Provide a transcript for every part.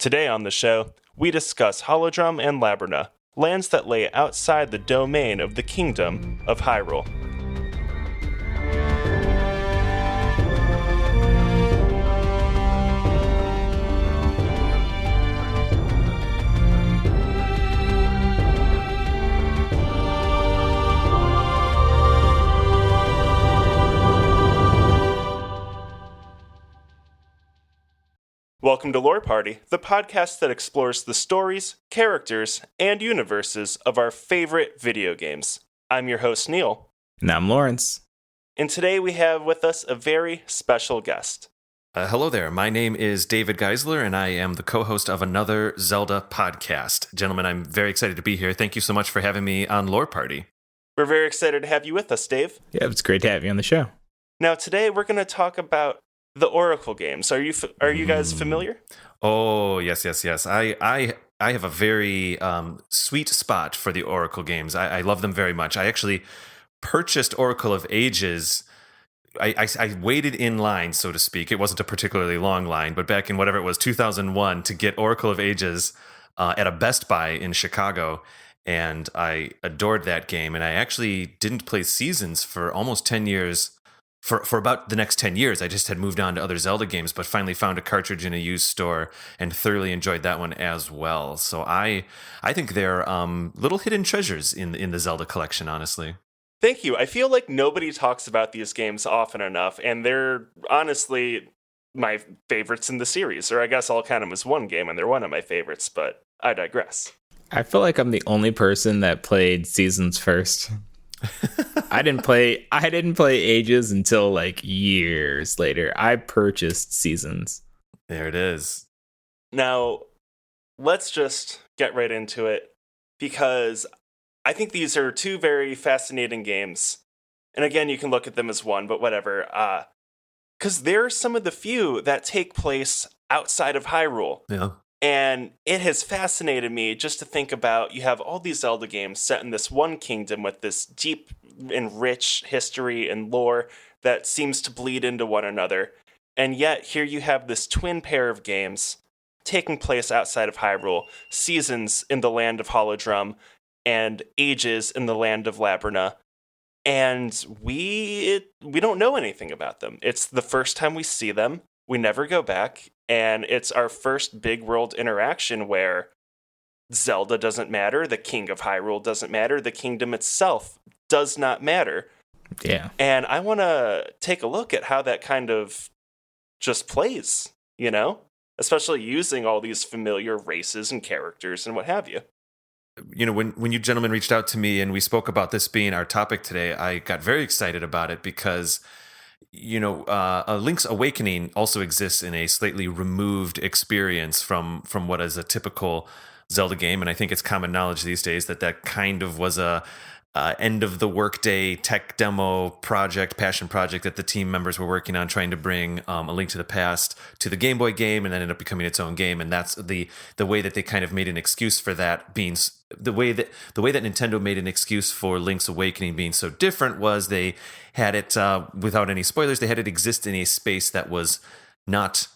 Today on the show, we discuss Holodrum and Labyrinth, lands that lay outside the domain of the Kingdom of Hyrule. Welcome to Lore Party, the podcast that explores the stories, characters, and universes of our favorite video games. I'm your host, Neil. And I'm Lawerence. And today we have with us a very special guest. Hello there. My name is David Geisler, and I am the co-host of Another Zelda Podcast. Gentlemen, I'm very excited to be here. Thank you so much for having me on Lore Party. We're very excited to have you with us, Dave. Yeah, it's great to have you on the show. Now, today we're going to talk about the Oracle games. Are you guys familiar? Oh, yes. I have a very sweet spot for the Oracle games. I love them very much. I actually purchased Oracle of Ages. I waited in line, so to speak. It wasn't a particularly long line, but back in whatever it was, 2001, to get Oracle of Ages at a Best Buy in Chicago. And I adored that game. And I actually didn't play Seasons for almost 10 years. For about the next 10 years, I just had moved on to other Zelda games, but finally found a cartridge in a used store and thoroughly enjoyed that one as well. So I think they're little hidden treasures in the Zelda collection, honestly. Thank you. I feel like nobody talks about these games often enough, and they're honestly my favorites in the series. Or I guess I'll count them as one game, and they're one of my favorites, but I digress. I feel like I'm the only person that played Seasons first. I didn't play Ages until like years later. I purchased Seasons. There it is. Now, let's just get right into it, because I think these are two very fascinating games. And again, you can look at them as one, but whatever. Because they're some of the few that take place outside of Hyrule. Yeah. And it has fascinated me just to think about, you have all these Zelda games set in this one kingdom with this deep and rich history and lore that seems to bleed into one another. And yet here you have this twin pair of games taking place outside of Hyrule, Seasons in the land of Holodrum and Ages in the land of Labyrinth. And we don't know anything about them. It's the first time we see them. We never go back. And it's our first big world interaction where Zelda doesn't matter, the King of Hyrule doesn't matter, the kingdom itself does not matter. Yeah. And I want to take a look at how that kind of just plays, you know? Especially using all these familiar races and characters and what have you. You know, when you gentlemen reached out to me and we spoke about this being our topic today, I got very excited about it because, you know, Link's Awakening also exists in a slightly removed experience from what is a typical Zelda game, and I think it's common knowledge these days that kind of was a end of the workday tech demo project, passion project that the team members were working on, trying to bring A Link to the Past to the Game Boy game, and then ended up becoming its own game. And that's the way that they kind of made an excuse for that being the way that Nintendo made an excuse for Link's Awakening being so different was they had it, without any spoilers, they had it exist in a space that was not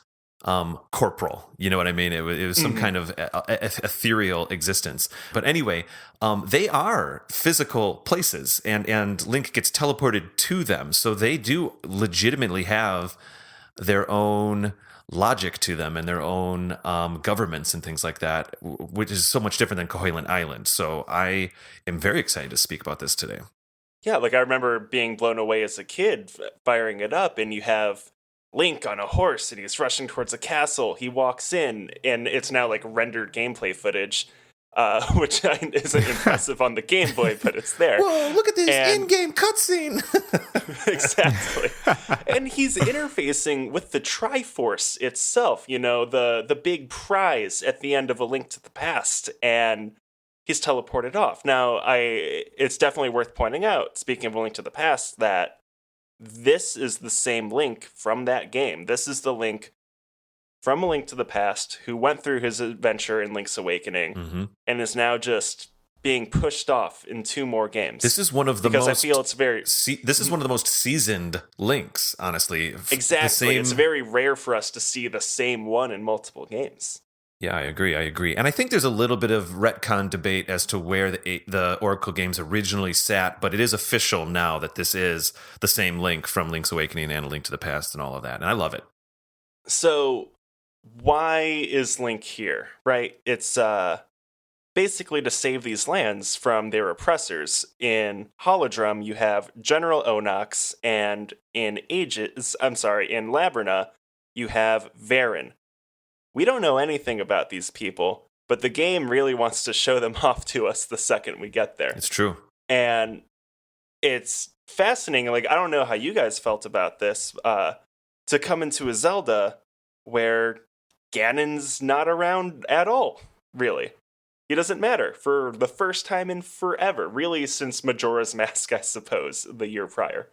corporal. You know what I mean? It was some kind of ethereal existence. But anyway, they are physical places, and Link gets teleported to them. So they do legitimately have their own logic to them and their own governments and things like that, which is so much different than Koholint Island. So I am very excited to speak about this today. Yeah, like I remember being blown away as a kid, firing it up, and you have Link on a horse, and he's rushing towards a castle. He walks in, and it's now like rendered gameplay footage, which isn't impressive on the Game Boy, but it's there. Whoa, look at this in-game cutscene! Exactly. And he's interfacing with the Triforce itself, you know, the big prize at the end of A Link to the Past, and he's teleported off. Now, it's definitely worth pointing out, speaking of A Link to the Past, that this is the same Link from that game. This is the Link from A Link to the Past who went through his adventure in Link's Awakening and is now just being pushed off in two more games. This is one of the because most. I feel it's very. This is one of the most seasoned Links, honestly. Exactly. It's very rare for us to see the same one in multiple games. Yeah, I agree. And I think there's a little bit of retcon debate as to where the Oracle games originally sat, but it is official now that this is the same Link from Link's Awakening and A Link to the Past and all of that. And I love it. So why is Link here, right? It's basically to save these lands from their oppressors. In Holodrum, you have General Onox, and in Labrina, you have Varen. We don't know anything about these people, but the game really wants to show them off to us the second we get there. It's true. And it's fascinating. Like, I don't know how you guys felt about this, to come into a Zelda where Ganon's not around at all, really. He doesn't matter for the first time in forever, really since Majora's Mask, I suppose, the year prior.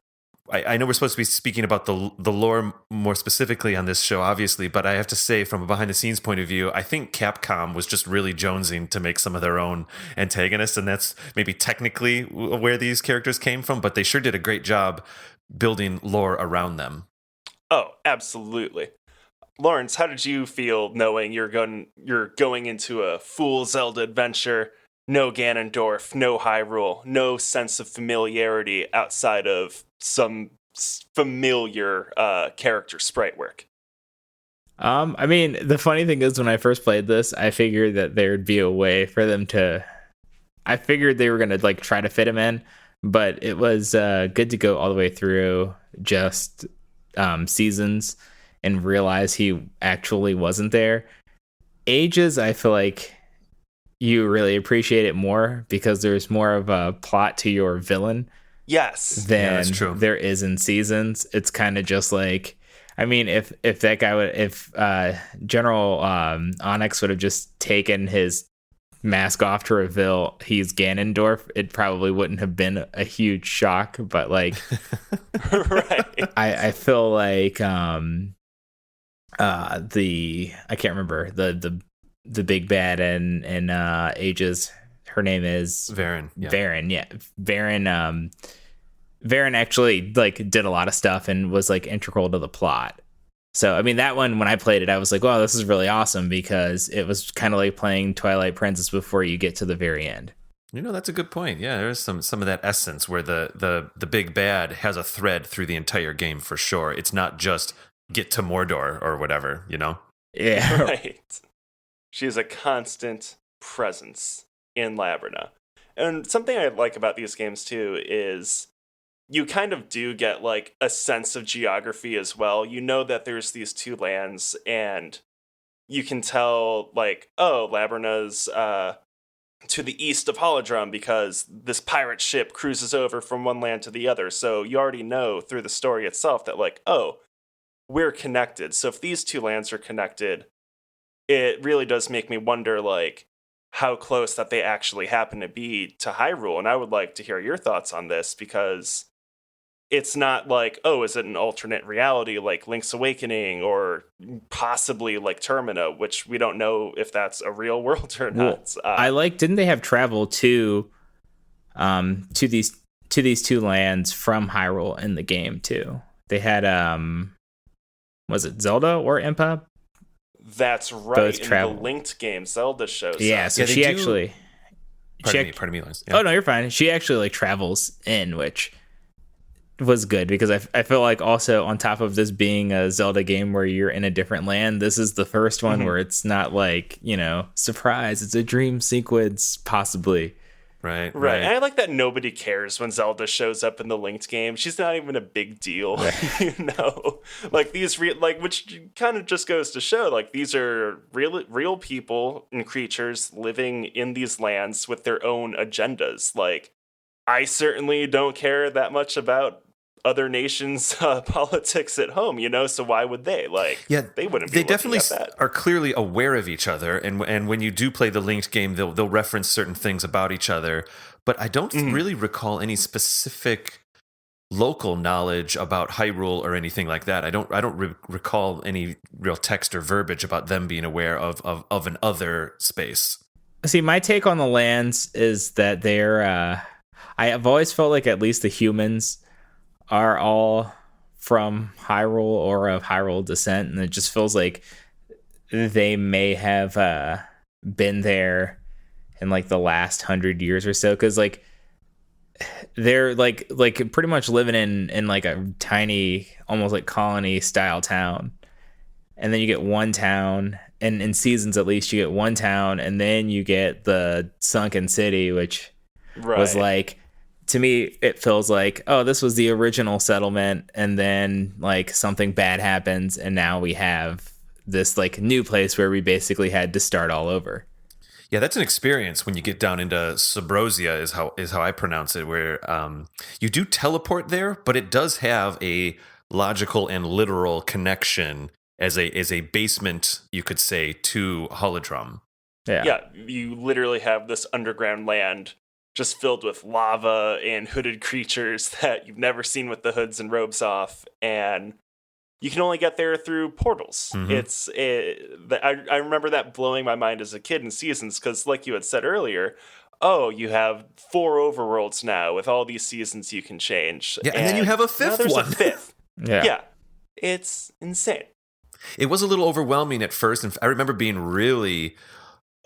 I know we're supposed to be speaking about the lore more specifically on this show, obviously, but I have to say, from a behind-the-scenes point of view, I think Capcom was just really jonesing to make some of their own antagonists, and that's maybe technically where these characters came from, but they sure did a great job building lore around them. Oh, absolutely. Lawrence, how did you feel knowing you're going into a full Zelda adventure? No Ganondorf, no Hyrule, no sense of familiarity outside of some familiar character sprite work. I mean, the funny thing is, when I first played this, I figured that there would be a way for them to. I figured they were gonna like try to fit him in, but it was good to go all the way through just seasons and realize he actually wasn't there. Ages, I feel like you really appreciate it more because there's more of a plot to your villain. Yes, than that's true. There is in Seasons. It's kind of just like, I mean, if that guy if General Onyx would have just taken his mask off to reveal he's Ganondorf, it probably wouldn't have been a huge shock. But like, right. I feel like I can't remember the big bad and Ages. Her name is Varen. Yeah. Varen, yeah. Varen actually like did a lot of stuff and was like integral to the plot. So I mean, that one, when I played it, I was like, "Wow, this is really awesome," because it was kind of like playing Twilight Princess before you get to the very end. You know, that's a good point. Yeah, there's some of that essence where the big bad has a thread through the entire game for sure. It's not just get to Mordor or whatever, you know? Yeah. Right. She is a constant presence in Labrina. And something I like about these games too is you kind of do get like a sense of geography as well. You know that there's these two lands, and you can tell like, oh, Labrina's to the east of Holodrum because this pirate ship cruises over from one land to the other. So you already know through the story itself that like, oh, we're connected. So if these two lands are connected, it really does make me wonder like how close that they actually happen to be to Hyrule. And I would like to hear your thoughts on this, because it's not like, oh, is it an alternate reality like Link's Awakening or possibly like Termina, which we don't know if that's a real world or not. Well, didn't they have travel to these two lands from Hyrule in the game too? They had was it Zelda or Impa? That's right. In the linked game, Zelda shows yeah, up. so she actually... Pardon me, Lance. Yeah. Oh, no, you're fine. She actually like travels in, which was good, because I feel like also on top of this being a Zelda game where you're in a different land, this is the first one where it's not like, you know, surprise, it's a dream sequence, possibly. Right. And I like that nobody cares when Zelda shows up in the linked game. She's not even a big deal, you know. Like these, which kind of just goes to show, like these are real people and creatures living in these lands with their own agendas. Like, I certainly don't care that much about other nations' politics at home, you know. So why would they? Like, yeah, they wouldn't be. They definitely at that. Are clearly aware of each other, and when you do play the linked game, they'll reference certain things about each other. But I don't really recall any specific local knowledge about Hyrule or anything like that. I don't recall any real text or verbiage about them being aware of an other space. See, my take on the lands is that they're. I have always felt like at least the humans are all from Hyrule or of Hyrule descent, and it just feels like they may have been there in like the last 100 years or so, because like they're like pretty much living in like a tiny, almost like colony style town, and then you get one town, and in seasons at least you get one town, and then you get the sunken city, which was like, to me it feels like, oh, this was the original settlement, and then like something bad happens, and now we have this like new place where we basically had to start all over. Yeah, that's an experience when you get down into Subrosia, is how I pronounce it, where you do teleport there, but it does have a logical and literal connection as a basement, you could say, to Holodrum. Yeah, you literally have this underground land just filled with lava and hooded creatures that you've never seen with the hoods and robes off, and you can only get there through portals. Mm-hmm. I remember that blowing my mind as a kid in Seasons, because like you had said earlier, oh, you have 4 overworlds now with all these seasons you can change. Yeah, and then you have a 5th one. A 5th. Yeah, it's insane. It was a little overwhelming at first, and I remember being really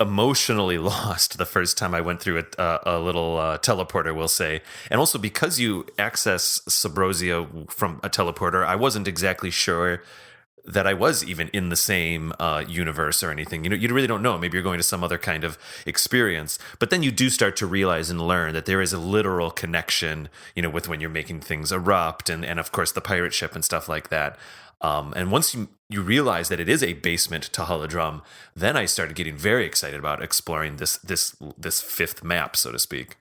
emotionally lost the first time I went through a little teleporter, we'll say. And also because you access Subrosia from a teleporter, I wasn't exactly sure that I was even in the same universe or anything. You know, you really don't know. Maybe you're going to some other kind of experience. But then you do start to realize and learn that there is a literal connection, you know, with when you're making things erupt and of course the pirate ship and stuff like that. And once you realize that it is a basement to Holodrum, then I started getting very excited about exploring this 5th map, so to speak.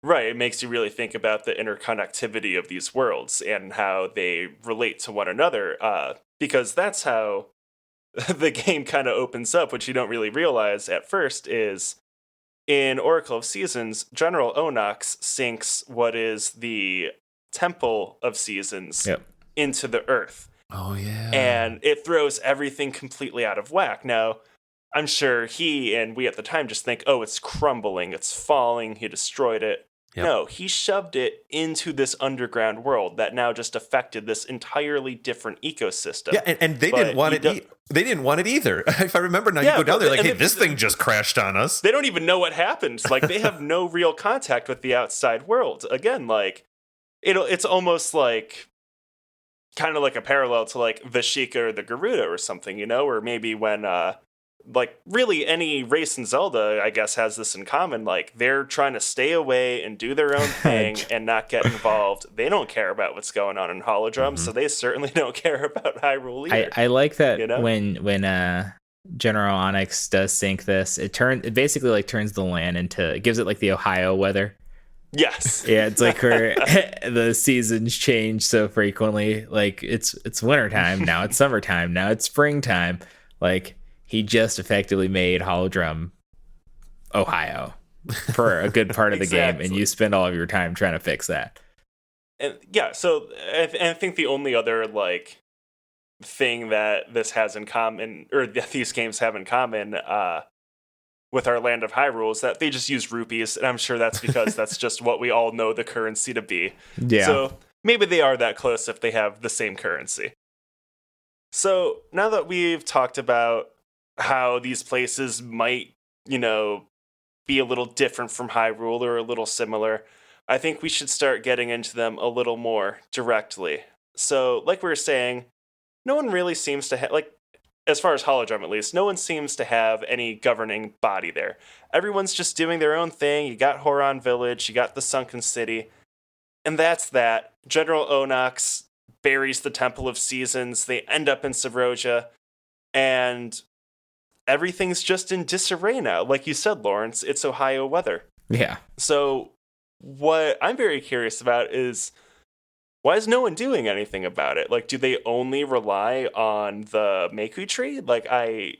Right, it makes you really think about the interconnectivity of these worlds and how they relate to one another, because that's how the game kind of opens up, which you don't really realize at first, is in Oracle of Seasons, General Onox sinks what is the Temple of Seasons into the earth. Oh, yeah. And it throws everything completely out of whack. Now, I'm sure he and we at the time just think, oh, it's crumbling, it's falling, he destroyed it. Yep. No, he shoved it into this underground world that now just affected this entirely different ecosystem. Yeah, and they didn't want it. They didn't want it either. If I remember now, you go down there like, hey, this thing just crashed on us. They don't even know what happened. Like, they have no real contact with the outside world. Again, like, it's almost like kind of like a parallel to like the Sheikah or the Garuda or something, you know, or maybe when like really any race in Zelda, I guess, has this in common. Like, they're trying to stay away and do their own thing and not get involved. They don't care about what's going on in Holodrum, so they certainly don't care about Hyrule either. I like that, you know? when General Onyx does sink this, it basically like turns the land into, it gives it like the Ohio weather. Yes. Yeah, it's like where the seasons change so frequently. Like, it's wintertime, now it's summertime, now it's springtime. Like, he just effectively made Holodrum Ohio for a good part of the game, and you spend all of your time trying to fix that. And yeah, so I think the only other like thing that this has in common, or that these games have in common, with our Land of Hyrule, is that they just use rupees, and I'm sure that's because that's just what we all know the currency to be. Yeah. So maybe they are that close if they have the same currency. So now that we've talked about how these places might, you know, be a little different from Hyrule or a little similar, I think we should start getting into them a little more directly. So, like we were saying, no one really seems to have, like, as far as Holodrum at least, no one seems to have any governing body there. Everyone's just doing their own thing. You got Horon Village, you got the Sunken City, and that's that. General Onox buries the Temple of Seasons, they end up in Subrosia, and everything's just in disarray now. Like you said, Lawerence, it's Ohio weather. Yeah. So what I'm very curious about is, why is no one doing anything about it? Like, do they only rely on the Maku tree? Like, I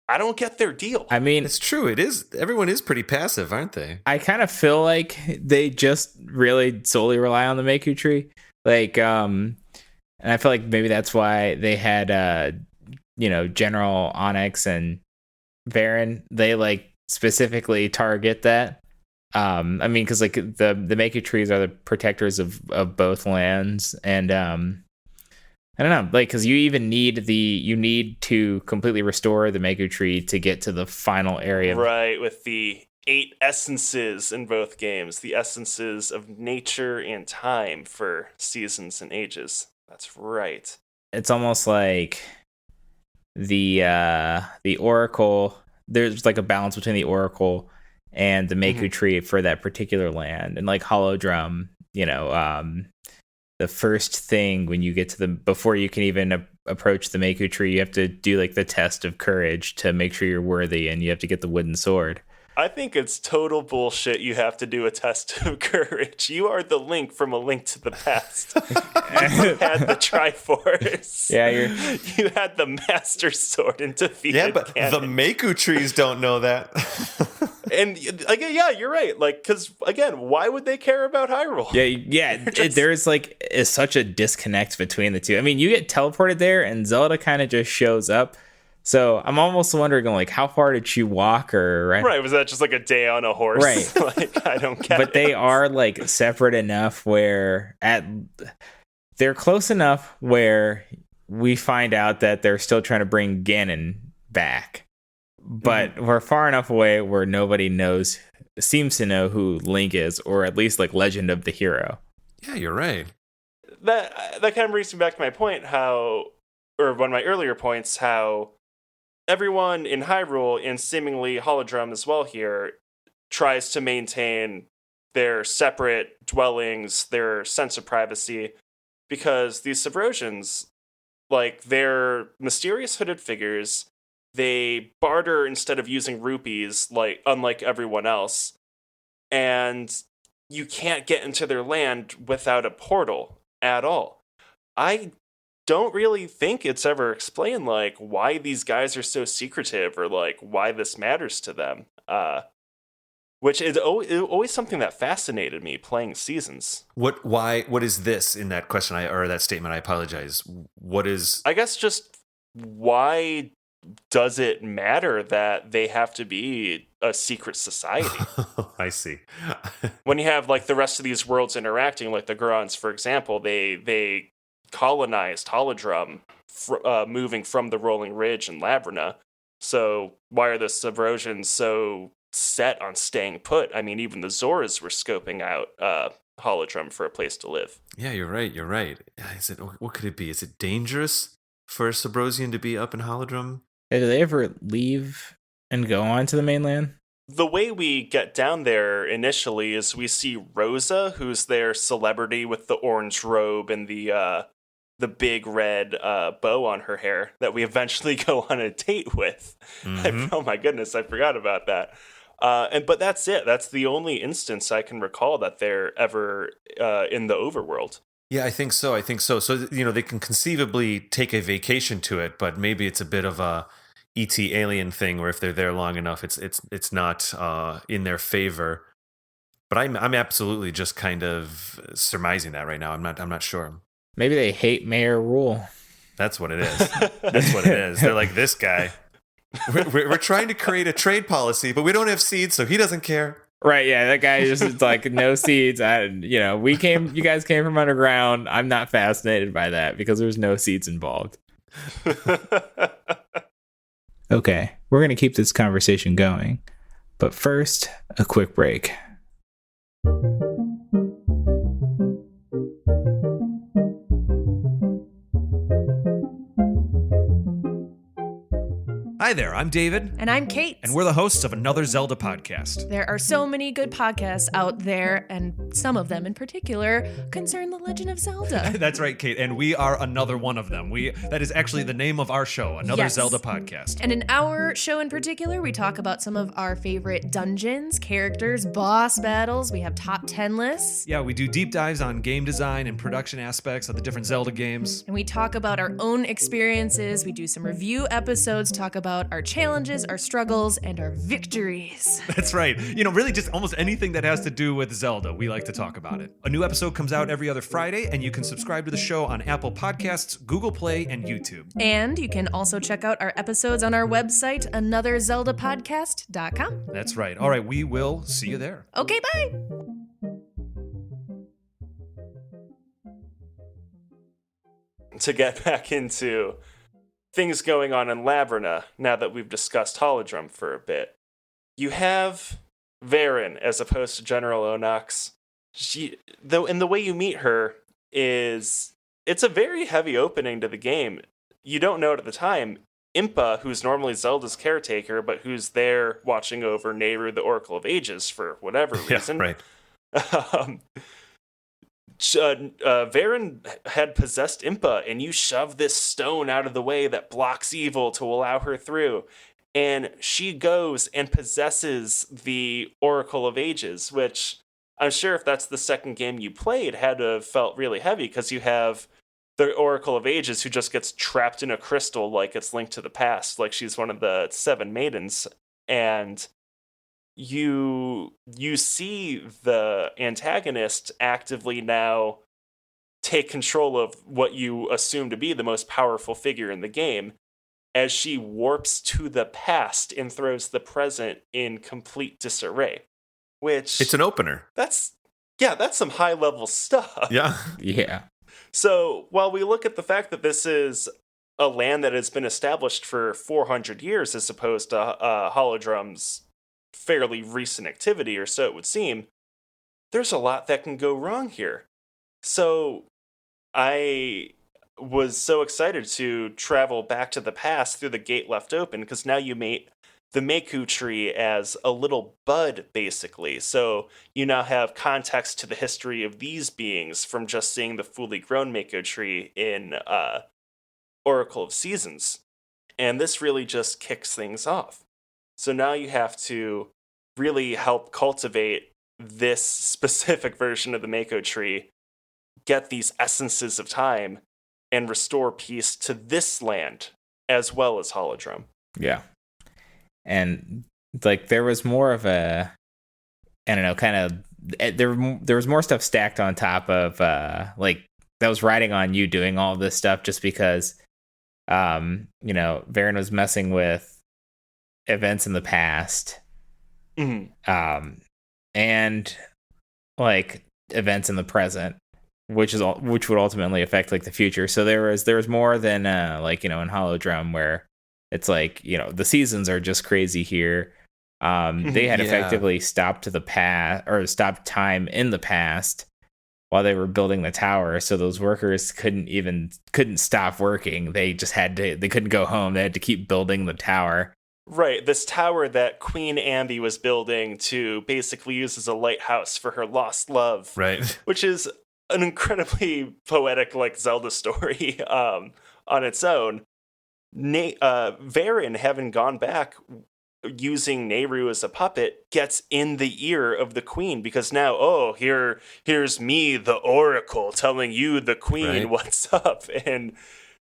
don't get their deal. I mean, it's true. It is. Everyone is pretty passive, aren't they? I kind of feel like they just really solely rely on the Maku tree. Like, and I feel like maybe that's why they had, you know, General Onyx and Varen. They like specifically target that. I mean, because like the Maku trees are the protectors of both lands, and I I don't know, like, because you need to completely restore the Maku tree to get to the final area. Right, with the 8 essences in both games, the essences of nature and time for seasons and ages. That's right. It's almost like the Oracle. There's like a balance between the Oracle and the Maku tree for that particular land, and like Hollow Drum. The first thing when you get to before you can even approach the Maku tree, you have to do like the test of courage to make sure you're worthy, and you have to get the wooden sword. I think it's total bullshit you have to do a test of courage. You are the Link from A Link to the Past. You had the Triforce. Yeah, you had the Master Sword and defeated Yeah, but Ganon. the Maku trees don't know that. And again, yeah, you're right. Like, because again, why would they care about Hyrule? Yeah. There's like is such a disconnect between the two. I mean, you get teleported there, and Zelda kind of just shows up. So I'm almost wondering, like, how far did she walk, or right? Was that just like a day on a horse? Right. Like, I don't get it. But they are like separate enough where they're close enough where we find out that they're still trying to bring Ganon back. But we're far enough away where nobody seems to know who Link is, or at least like Legend of the Hero. Yeah, you're right. That kind of brings me back to my point, or one of my earlier points, how everyone in Hyrule, and seemingly Holodrum as well here, tries to maintain their separate dwellings, their sense of privacy, because these Subrosians, like, they're mysterious hooded figures. They barter instead of using rupees, like unlike everyone else. And you can't get into their land without a portal at all. I don't really think it's ever explained, like, why these guys are so secretive, or like why this matters to them. Which is always something that fascinated me playing Seasons. What is this in that question or that statement? I apologize. What is? I guess just why does it matter that they have to be a secret society? I see. When you have like the rest of these worlds interacting, like the Gorons, for example, they colonized Holodrum, moving from the Rolling Ridge and Laverna. So why are the Subrosians so set on staying put? I mean, even the Zoras were scoping out Holodrum for a place to live. Yeah, you're right. What could it be? Is it dangerous for a Subrosian to be up in Holodrum? Do they ever leave and go on to the mainland? The way we get down there initially is we see Rosa, who's their celebrity with the orange robe and the big red bow on her hair that we eventually go on a date with. Oh my goodness, I forgot about that. But that's it. That's the only instance I can recall that they're ever in the overworld. Yeah, I think so. So, they can conceivably take a vacation to it, but maybe it's a bit of a E.T. alien thing where if they're there long enough, it's not in their favor. But I'm absolutely just kind of surmising that right now. I'm not sure. Maybe they hate Mayor Rule. That's what it is. That's what it is. They're like, this guy. We're trying to create a trade policy, but we don't have seeds, so he doesn't care. Right, yeah, that guy just like no seeds. You guys came from underground. I'm not fascinated by that because there's no seeds involved. Okay, we're going to keep this conversation going. But first, a quick break. Hi there, I'm David. And I'm Kate. And we're the hosts of Another Zelda Podcast. There are so many good podcasts out there, and some of them in particular concern The Legend of Zelda. That's right, Kate, and we are another one of them. That is actually the name of our show, Another Zelda Podcast. And in our show in particular, we talk about some of our favorite dungeons, characters, boss battles. We have top 10 lists. Yeah, we do deep dives on game design and production aspects of the different Zelda games. And we talk about our own experiences. We do some review episodes, talk about our challenges, our struggles, and our victories. That's right. Really just almost anything that has to do with Zelda, we like to talk about it. A new episode comes out every other Friday, and you can subscribe to the show on Apple Podcasts, Google Play, and YouTube. And you can also check out our episodes on our website, anotherzeldapodcast.com. That's right. All right, we will see you there. Okay, bye! to get back into things going on in Laverna, now that we've discussed Holodrum for a bit. You have Varen as opposed to General Onox. And the way you meet her is, it's a very heavy opening to the game. You don't know it at the time. Impa, who's normally Zelda's caretaker, but who's there watching over Nehru, the Oracle of Ages, for whatever reason. Yeah, right. Varen had possessed Impa, and you shove this stone out of the way that blocks evil to allow her through. And she goes and possesses the Oracle of Ages, which I'm sure if that's the second game you played, had to have felt really heavy, because you have the Oracle of Ages who just gets trapped in a crystal like it's linked to the past, like she's one of the 7 maidens. And you see the antagonist actively now take control of what you assume to be the most powerful figure in the game, as she warps to the past and throws the present in complete disarray. Which, It's an opener. that's some high level stuff. Yeah. Yeah. So while we look at the fact that this is a land that has been established for 400 years as opposed to Holodrum's fairly recent activity, or so it would seem, there's a lot that can go wrong here. So I was so excited to travel back to the past through the gate left open, because now you meet the Meku tree as a little bud, basically. So you now have context to the history of these beings from just seeing the fully grown Mako tree in Oracle of Seasons. And this really just kicks things off. So now you have to really help cultivate this specific version of the Mako tree, get these essences of time, and restore peace to this land as well as Holodrum. Yeah. And like there was more of a, I don't know, kind of there was more stuff stacked on top of like that was riding on you doing all this stuff, just because Varen was messing with events in the past, and like events in the present, which would ultimately affect like the future. So there was more than in Holodrum, where it's like, the seasons are just crazy here. They had effectively stopped the past, or stopped time in the past while they were building the tower. So those workers couldn't stop working. They just they couldn't go home. They had to keep building the tower. Right, this tower that Queen Ambi was building to basically use as a lighthouse for her lost love. Right. Which is an incredibly poetic, like, Zelda story on its own. Varen, having gone back using Nehru as a puppet, gets in the ear of the queen, because now, here's me, the Oracle, telling you, the queen, what's up. And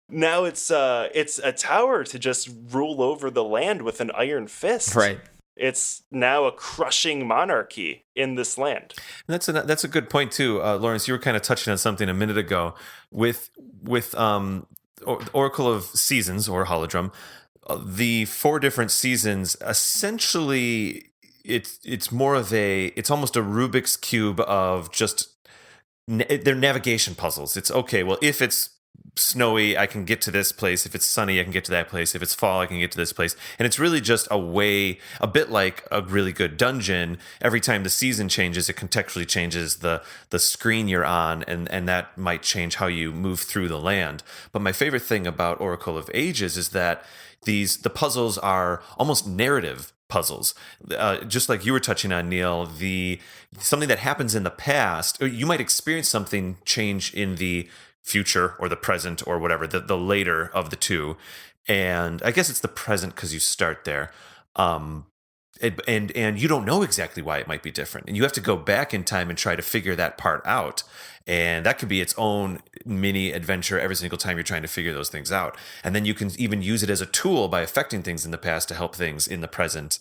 now it's a tower to just rule over the land with an iron fist. Right. It's now a crushing monarchy in this land. And that's a good point too, Lawerence. You were kind of touching on something a minute ago with Oracle of Seasons, or Holodrum. The 4 different seasons, essentially, it's almost a Rubik's Cube of just they're navigation puzzles. It's okay. Well, if it's snowy, I can get to this place. If it's sunny, I can get to that place. If it's fall, I can get to this place. And it's really just a bit like a really good dungeon. Every time the season changes, it contextually changes the screen you're on, and that might change how you move through the land. But my favorite thing about Oracle of Ages is that the puzzles are almost narrative puzzles. Just like you were touching on, Neil, something that happens in the past, or you might experience something change in the future or the present or whatever, the later of the two. And I guess it's the present because you start there. And you don't know exactly why it might be different. And you have to go back in time and try to figure that part out. And that could be its own mini adventure every single time you're trying to figure those things out. And then you can even use it as a tool by affecting things in the past to help things in the present.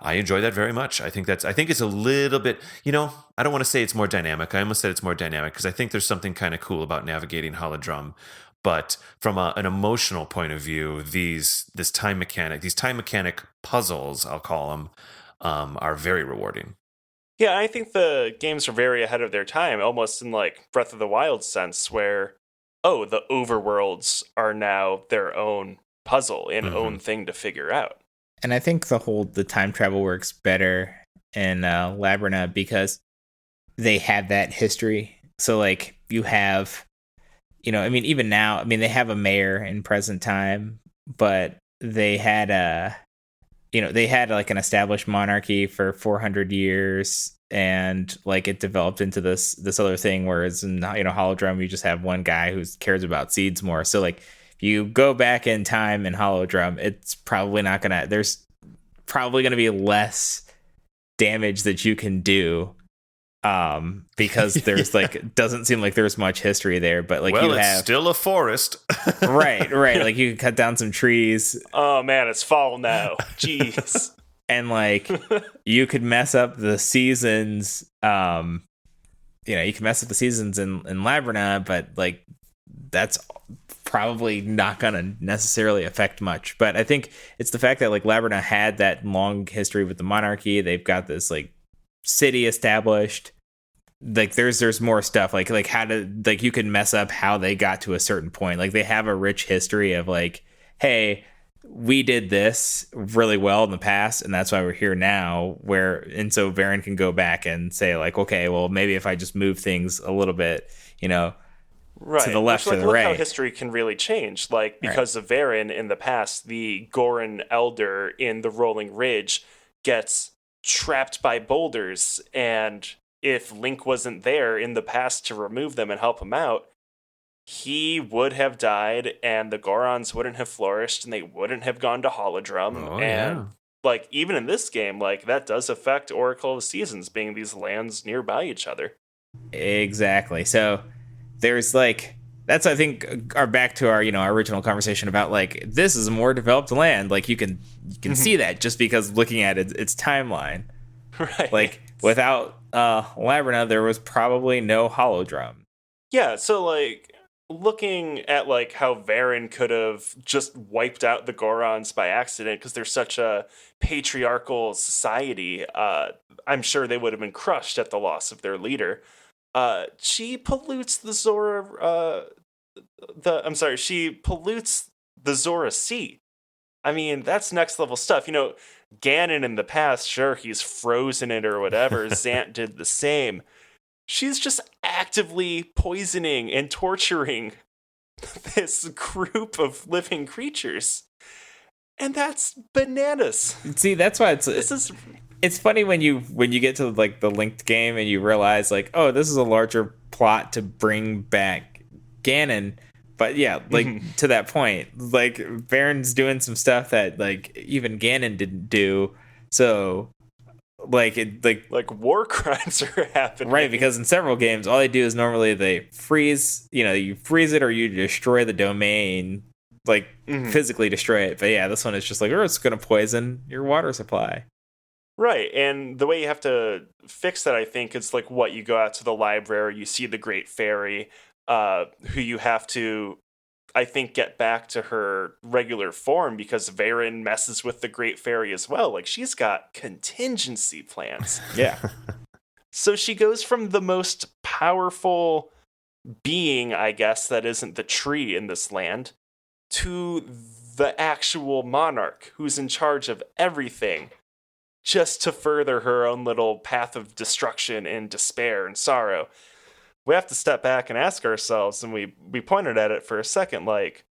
I enjoy that very much. I think it's a little bit, I don't want to say it's more dynamic. I almost said it's more dynamic because I think there's something kind of cool about navigating Holodrum. But from an emotional point of view, these time mechanic puzzles, I'll call them, are very rewarding. Yeah, I think the games are very ahead of their time, almost in like Breath of the Wild sense, where oh, the overworlds are now their own puzzle and own thing to figure out. And I think the time travel works better in Labyrinth because they have that history. So like you have, I mean, even now, I mean, they have a mayor in present time, but they had they had like an established monarchy for 400 years, and like it developed into this other thing where it's in Holodrum you just have one guy who cares about seeds more. So like if you go back in time in Holodrum, it's probably not gonna there's probably gonna be less damage that you can do because there's like doesn't seem like there's much history there, but like it's still a forest. right like you can cut down some trees. Oh man, it's fall now. Jeez. And like you could mess up the seasons you can mess up the seasons in Labyrinth, but like that's probably not gonna necessarily affect much. But I think it's the fact that like Labyrinth had that long history with the monarchy. They've got this like city established. Like there's more stuff like how to like you can mess up how they got to a certain point. Like they have a rich history of like, hey, we did this really well in the past and that's why we're here now, and so Varen can go back and say like, okay, well maybe if I just move things a little bit, right, to the left or the look right. How history can really change. Like because of Varen in the past, the Goron Elder in the Rolling Ridge gets trapped by boulders, and if Link wasn't there in the past to remove them and help him out, he would have died and the Gorons wouldn't have flourished and they wouldn't have gone to Holodrum. Like even in this game, like that does affect Oracle of Seasons being these lands nearby each other. Exactly. So there's like that's I think are back to our our original conversation about like this is a more developed land. Like you can see that just because looking at its timeline. Right. Like without Labyrinth, there was probably no Holodrum. Yeah, so like looking at like how Varen could have just wiped out the Gorons by accident because they're such a patriarchal society, I'm sure they would have been crushed at the loss of their leader. She pollutes the she pollutes the Zora Sea. I mean, that's next level stuff. Ganon in the past, sure, he's frozen it or whatever. Zant did the same. She's just actively poisoning and torturing this group of living creatures. And that's bananas. See, that's why it's funny when you get to like the linked game and you realize like, oh, this is a larger plot to bring back Ganon. But yeah, like to that point, like Varen's doing some stuff that like even Ganon didn't do. So like war crimes are happening. Right, because in several games all they do is normally they freeze, you freeze it or you destroy the domain, like physically destroy it. But yeah, this one is just like, it's going to poison your water supply. Right, and the way you have to fix that, I think, is like what you go out to the library, you see the Great Fairy, who you have to, I think, get back to her regular form because Varen messes with the Great Fairy as well. Like, she's got contingency plans. Yeah. So she goes from the most powerful being, I guess, that isn't the tree in this land, to the actual monarch who's in charge of everything, just to further her own little path of destruction and despair and sorrow. We have to step back and ask ourselves, and we pointed at it for a second, like,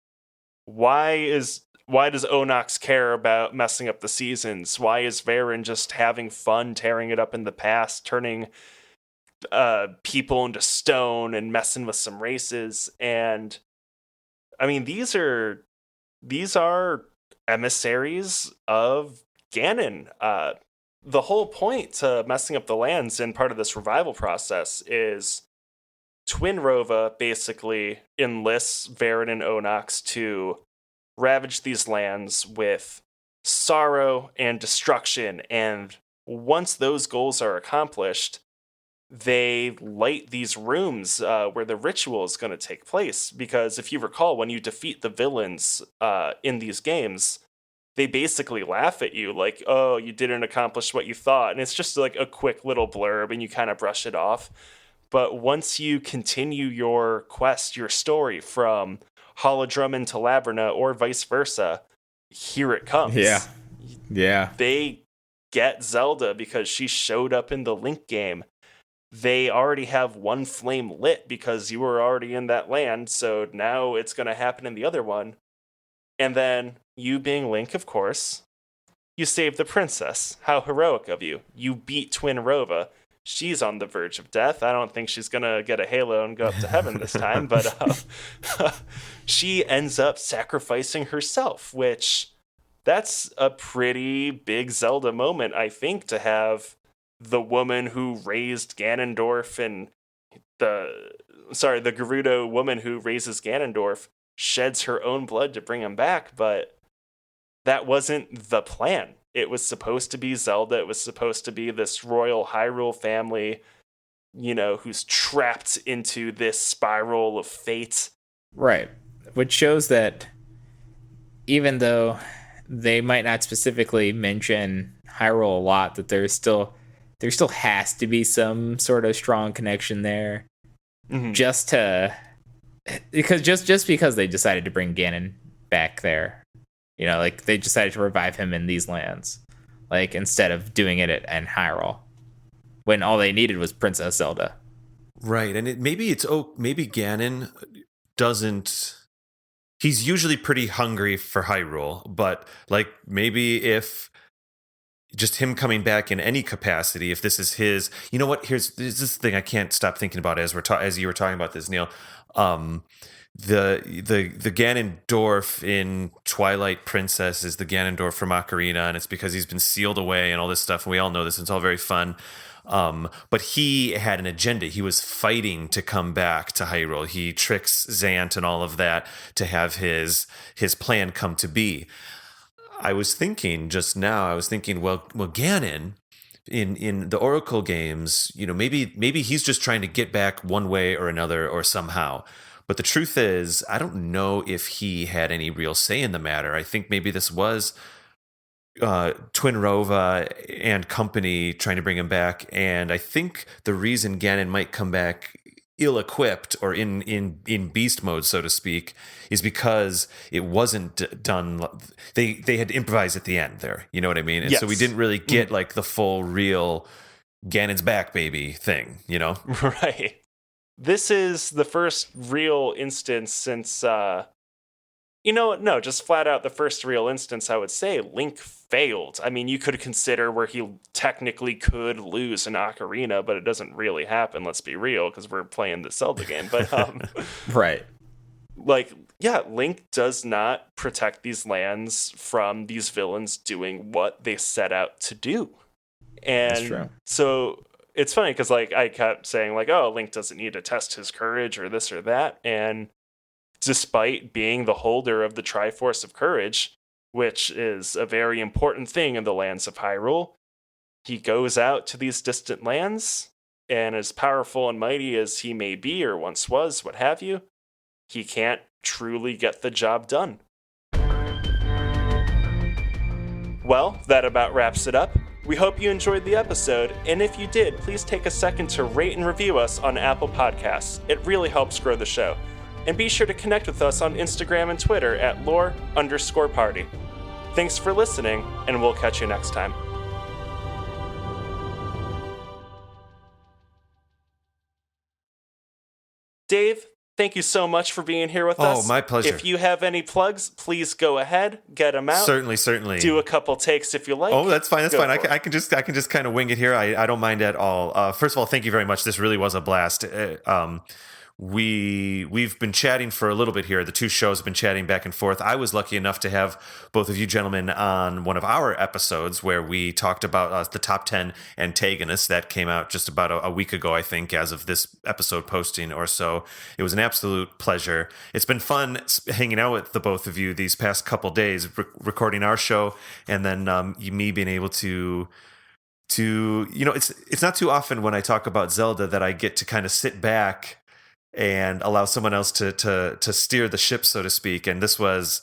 why does Onox care about messing up the seasons? Why is Varen just having fun tearing it up in the past, turning people into stone and messing with some races? And I mean, these are emissaries of Ganon. The whole point to messing up the lands and part of this revival process is Twinrova basically enlists Varen and Onox to ravage these lands with sorrow and destruction. And once those goals are accomplished, they light these rooms where the ritual is going to take place. Because if you recall, when you defeat the villains in these games, they basically laugh at you like, oh, you didn't accomplish what you thought. And it's just like a quick little blurb and you kind of brush it off. But once you continue your quest, your story from Holodrum to Laverna or vice versa, here it comes. Yeah. They get Zelda because she showed up in the Link game. They already have one flame lit because you were already in that land, so now it's going to happen in the other one. And then, you being Link, of course, you saved the princess. How heroic of you. You beat Twin Rova. She's on the verge of death. I don't think she's going to get a halo and go up to heaven this time, but she ends up sacrificing herself, which that's a pretty big Zelda moment, I think, to have the woman who raised Ganondorf and the Gerudo woman who raises Ganondorf sheds her own blood to bring him back, but that wasn't the plan. It was supposed to be Zelda. It was supposed to be this royal Hyrule family, who's trapped into this spiral of fate. Right. Which shows that even though they might not specifically mention Hyrule a lot, that there still has to be some sort of strong connection there. Mm-hmm. Just because they decided to bring Ganon back there. They decided to revive him in these lands, instead of doing it in Hyrule, when all they needed was Princess Zelda. Right, and maybe Ganon doesn't. He's usually pretty hungry for Hyrule, but maybe if just him coming back in any capacity, if this is his, here's this thing I can't stop thinking about as you were talking about this, Neil. The Ganondorf in Twilight Princess is the Ganondorf from Ocarina, and it's because he's been sealed away and all this stuff, and we all know this, and it's all very fun. But he had an agenda. He was fighting to come back to Hyrule. He tricks Zant and all of that to have his plan come to be. I was thinking just now, well, Ganon in the Oracle games, maybe he's just trying to get back one way or another or somehow. But the truth is, I don't know if he had any real say in the matter. I think maybe this was Twin Rova and company trying to bring him back. And I think the reason Ganon might come back ill-equipped or in beast mode, so to speak, is because it wasn't done. They had improvised at the end there. You know what I mean? And yes. So we didn't really get the full real Ganon's back baby thing, Right. This is the first real instance since, just flat out the first real instance, I would say Link failed. I mean, you could consider where he technically could lose in Ocarina, but it doesn't really happen, let's be real, because we're playing the Zelda game. But, right. Link does not protect these lands from these villains doing what they set out to do. And that's true. So it's funny because I kept saying Link doesn't need to test his courage or this or that. And despite being the holder of the Triforce of Courage, which is a very important thing in the lands of Hyrule, he goes out to these distant lands, and as powerful and mighty as he may be or once was, what have you, he can't truly get the job done. Well, that about wraps it up. We hope you enjoyed the episode, and if you did, please take a second to rate and review us on Apple Podcasts. It really helps grow the show. And be sure to connect with us on Instagram and Twitter at lore_party. Thanks for listening, and we'll catch you next time. Dave, thank you so much for being here with us. Oh, my pleasure. If you have any plugs, please go ahead, get them out. Certainly. Do a couple takes if you like. Oh, that's fine. I can just kind of wing it here. I don't mind at all. First of all, thank you very much. This really was a blast. We've been chatting for a little bit here. The two shows have been chatting back and forth. I was lucky enough to have both of you gentlemen on one of our episodes where we talked about the top 10 antagonists that came out just about a week ago, I think, as of this episode posting or so. It was an absolute pleasure. It's been fun hanging out with the both of you these past couple days, recording our show, and then me being able to it's not too often when I talk about Zelda that I get to kind of sit back and allow someone else to steer the ship, so to speak. And this was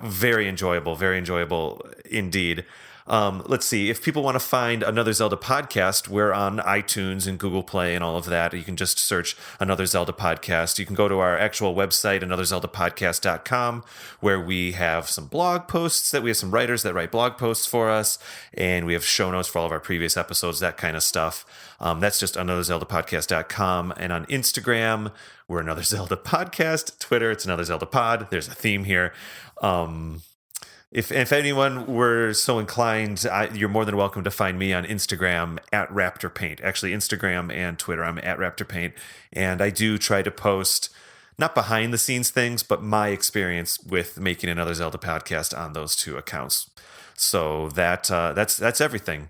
very enjoyable indeed. Let's see. If people want to find Another Zelda Podcast, we're on iTunes and Google Play and all of that. You can just search Another Zelda Podcast. You can go to our actual website, anotherzeldapodcast.com, where we have some blog posts we have some writers that write blog posts for us, and we have show notes for all of our previous episodes, that kind of stuff. That's just anotherzeldapodcast.com. And on Instagram, we're Another Zelda Podcast. Twitter, it's Another Zelda Pod. There's a theme here. If anyone were so inclined, you're more than welcome to find me on Instagram at RaptorPaint. Actually, Instagram and Twitter, I'm at RaptorPaint. And I do try to post not behind the scenes things, but my experience with making Another Zelda Podcast on those two accounts. So that's everything.